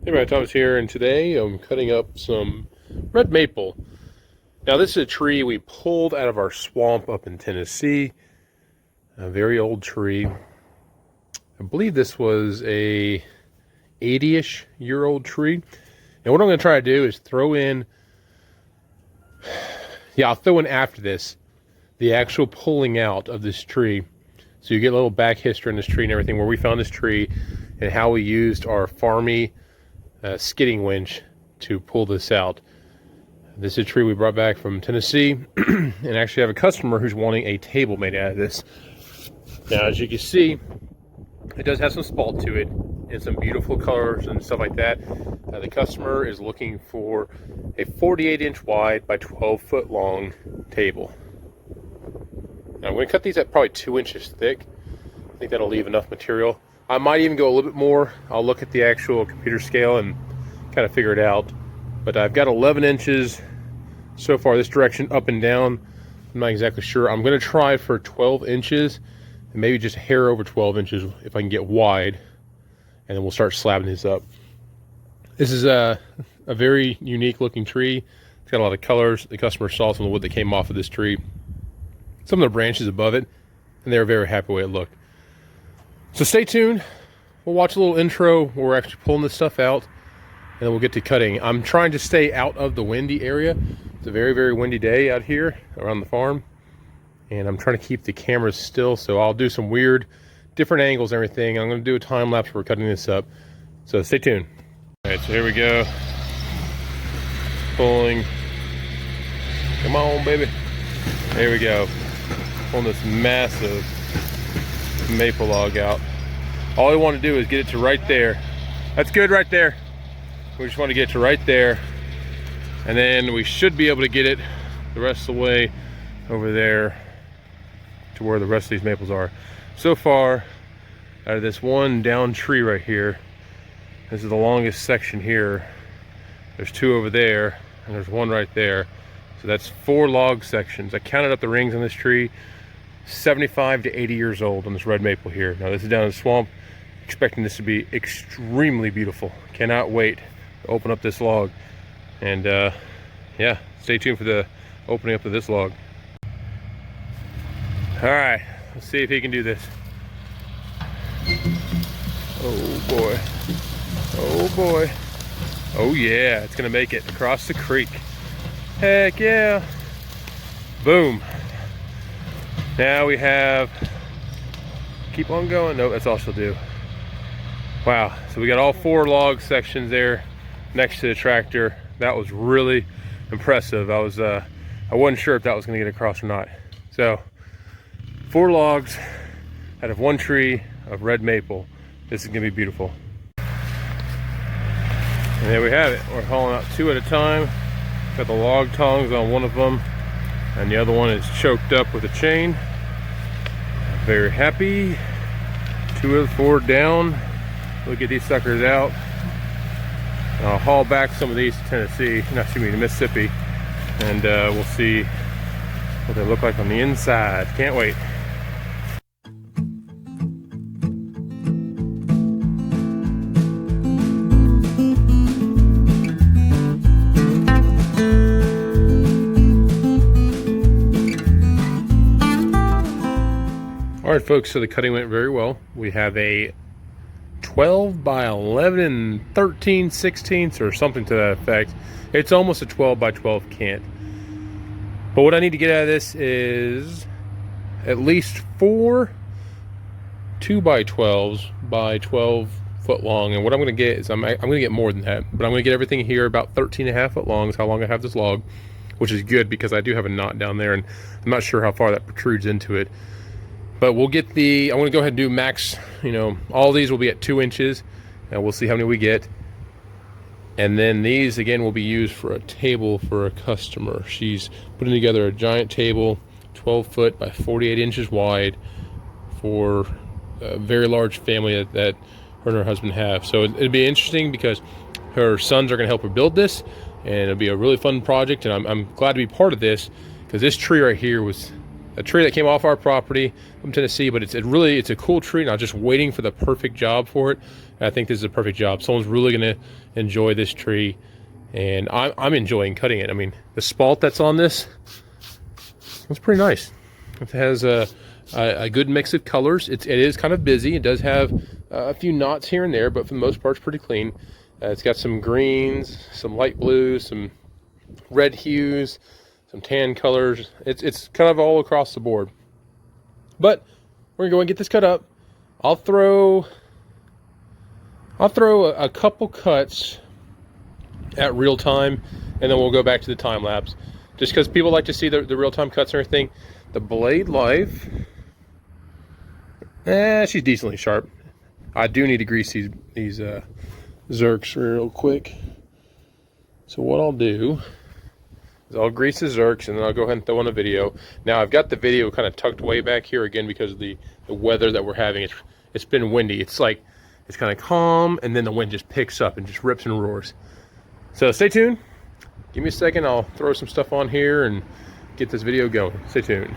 Hey, Matt Thomas here, and today I'm cutting up some red maple. Now, this is a tree we pulled out of our swamp up in Tennessee, a very old tree. I believe this was a 80-ish year old tree. And what I'm going to try to do is throw in, I'll throw in after this, the actual pulling out of this tree. So you get a little back history on this tree and everything, where we found this tree and how we used our farmi skidding winch to pull this out. This is a tree we brought back from Tennessee and actually have a customer who's wanting a table made out of this. Now, as you can see, it does have some spalt to it and some beautiful colors and stuff like that. The customer is looking for a 48-inch wide by 12-foot long table. Now, I'm going to cut these at probably 2 inches thick. I think that'll leave enough material. I might even go a little bit more. I'll look at the actual computer scale and kind of figure it out. But I've got 11 inches so far this direction, up and down. I'm not exactly sure. I'm going to try for 12 inches and maybe just a hair over 12 inches if I can get wide. And then we'll start slabbing this up. This is a very unique looking tree. It's got a lot of colors. The customer saw some of the wood that came off of this tree, some of the branches above it, and they were very happy with the way it looked. So stay tuned. We'll watch a little intro where we're actually pulling this stuff out, and then we'll get to cutting. I'm trying to stay out of the windy area. It's a very, very windy day out here around the farm, and I'm trying to keep the camera still, so I'll do some weird, different angles and everything. I'm going to do a time lapse where we're cutting this up. So stay tuned. All right, so here we go. Pulling. Come on, baby. There we go. Pulling this massive maple log out. All we want to do is get it to right there. That's good right there. We just want to get to right there, and then we should be able to get it the rest of the way over there to where the rest of these maples are. So far, out of this one down tree right here, this is the longest section here. There's 2 over there, and there's 1 right there. So that's 4 log sections. I counted up the rings on this tree. 75 to 80 years old on this red maple here. Now, this is down in the swamp. Expecting this to be extremely beautiful. Cannot wait to open up this log. And yeah, stay tuned for the opening up of this log. All right, let's see if he can do this. Oh boy. Oh boy. Oh yeah, it's gonna make it across the creek. Heck yeah. Boom. Now we have, keep on going. Nope, that's all she'll do. Wow, so we got all 4 log sections there next to the tractor. That was really impressive. I wasn't sure if that was gonna get across or not. So 4 logs out of 1 tree of red maple. This is gonna be beautiful. And there we have it. We're hauling out 2 at a time. Got the log tongs on one of them, and the other one is choked up with a chain. Very happy. 2 of the 4 down. We'll get these suckers out. And I'll haul back some of these to Tennessee, to Mississippi, and we'll see what they look like on the inside. Can't wait. All right, folks, so the cutting went very well. We have a 12 by 11 and 13/16 or something to that effect. It's almost a 12 by 12 cant. But what I need to get out of this is at least 4 2 by 12s by 12 foot long. And what I'm going to get is I'm going to get more than that, but I'm going to get everything here about 13.5 foot long is how long I have this log, which is good because I do have a knot down there, and I'm not sure how far that protrudes into it. But we'll get I'm going to go ahead and do max, all these will be at 2 inches, and we'll see how many we get. And then these, again, will be used for a table for a customer. She's putting together a giant table, 12 foot by 48 inches wide, for a very large family that her and her husband have. So it'd be interesting because her sons are going to help her build this, and it'll be a really fun project. And I'm glad to be part of this because this tree right here was a tree that came off our property from Tennessee, but it's a cool tree, and I was just waiting for the perfect job for it. And I think this is a perfect job. Someone's really gonna enjoy this tree, and I'm enjoying cutting it. I mean, the spalt that's on this, it's pretty nice. It has a good mix of colors. It is kind of busy. It does have a few knots here and there, but for the most part, it's pretty clean. It's got some greens, some light blues, some red hues, some tan colors. It's kind of all across the board. But we're gonna go and get this cut up. I'll throw a couple cuts at real time, and then we'll go back to the time lapse. Just because people like to see the real time cuts and everything. The blade life, she's decently sharp. I do need to grease these zerks real quick. So what I'll do is I'll grease the zerks, and then I'll go ahead and throw on a video. Now I've got the video kind of tucked way back here again because of the weather that we're having. It's been windy. It's like it's kind of calm, and then the wind just picks up and just rips and roars. So stay tuned. Give me a second. I'll throw some stuff on here and get this video going. Stay tuned.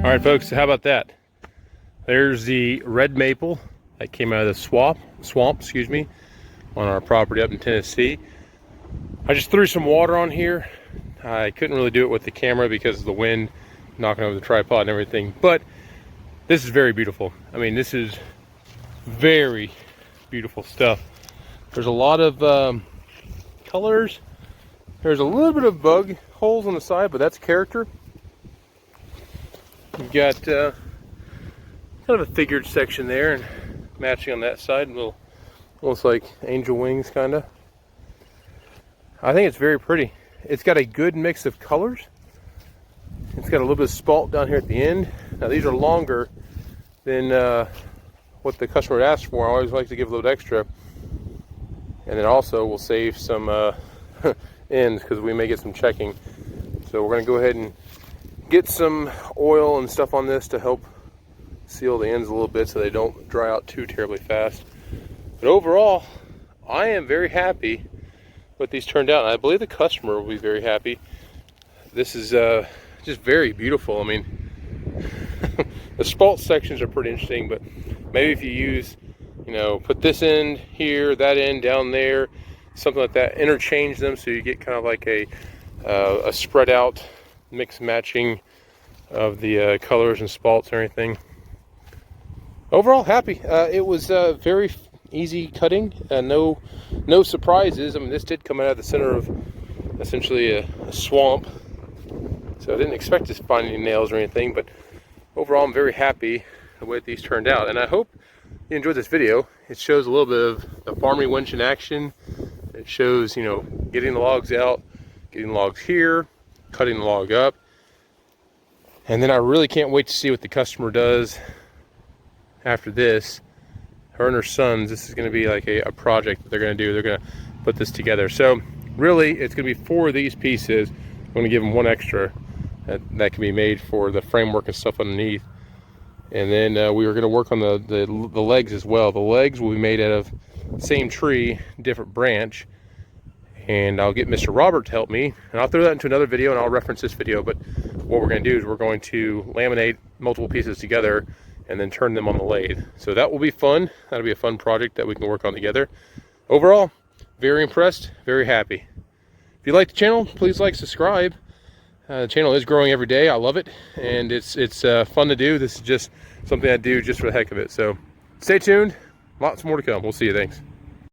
All right, folks, so how about that? There's the red maple that came out of the swamp, excuse me, on our property up in Tennessee. I just threw some water on here. I couldn't really do it with the camera because of the wind knocking over the tripod and everything, but this is very beautiful. I mean, this is very beautiful stuff. There's a lot of colors. There's a little bit of bug holes on the side, but that's character. You've got kind of a figured section there, and matching on that side, little almost like angel wings kind of. I think it's very pretty. It's got a good mix of colors. It's got a little bit of spalt down here at the end. Now these are longer than what the customer had asked for. I always like to give a little extra. And then also we'll save some ends because we may get some checking. So we're going to go ahead and get some oil and stuff on this to help seal the ends a little bit so they don't dry out too terribly fast. But overall, I am very happy with these turned out. And I believe the customer will be very happy. This is just very beautiful. I mean, the spalt sections are pretty interesting, but maybe if you use, you know, put this end here, that end down there, something like that, interchange them so you get kind of like a spread out mix matching of the colors and spalts and everything. Overall, happy. It was very easy cutting, no surprises. I mean, this did come out of the center of essentially a swamp, so I didn't expect to find any nails or anything, but overall I'm very happy the way these turned out, and I hope you enjoyed this video. It shows a little bit of the farmi winch in action. It shows, you know, getting the logs out, getting the logs here, cutting the log up, and then I really can't wait to see what the customer does after this. Her and her sons, this is going to be like a project that they're going to do. They're going to put this together. So really, it's going to be 4 of these pieces. I'm going to give them 1 extra that can be made for the framework and stuff underneath. And then we are going to work on the legs as well. The legs will be made out of same tree, different branch. And I'll get Mr. Robert to help me. And I'll throw that into another video and I'll reference this video. But what we're going to do is we're going to laminate multiple pieces together and then turn them on the lathe. So that will be fun. That'll be a fun project that we can work on together. Overall, very impressed, very happy. If you like the channel, please like, subscribe. The channel is growing every day. I love it, and it's fun to do. This is just something I do just for the heck of it. So stay tuned. Lots more to come. We'll see you. Thanks.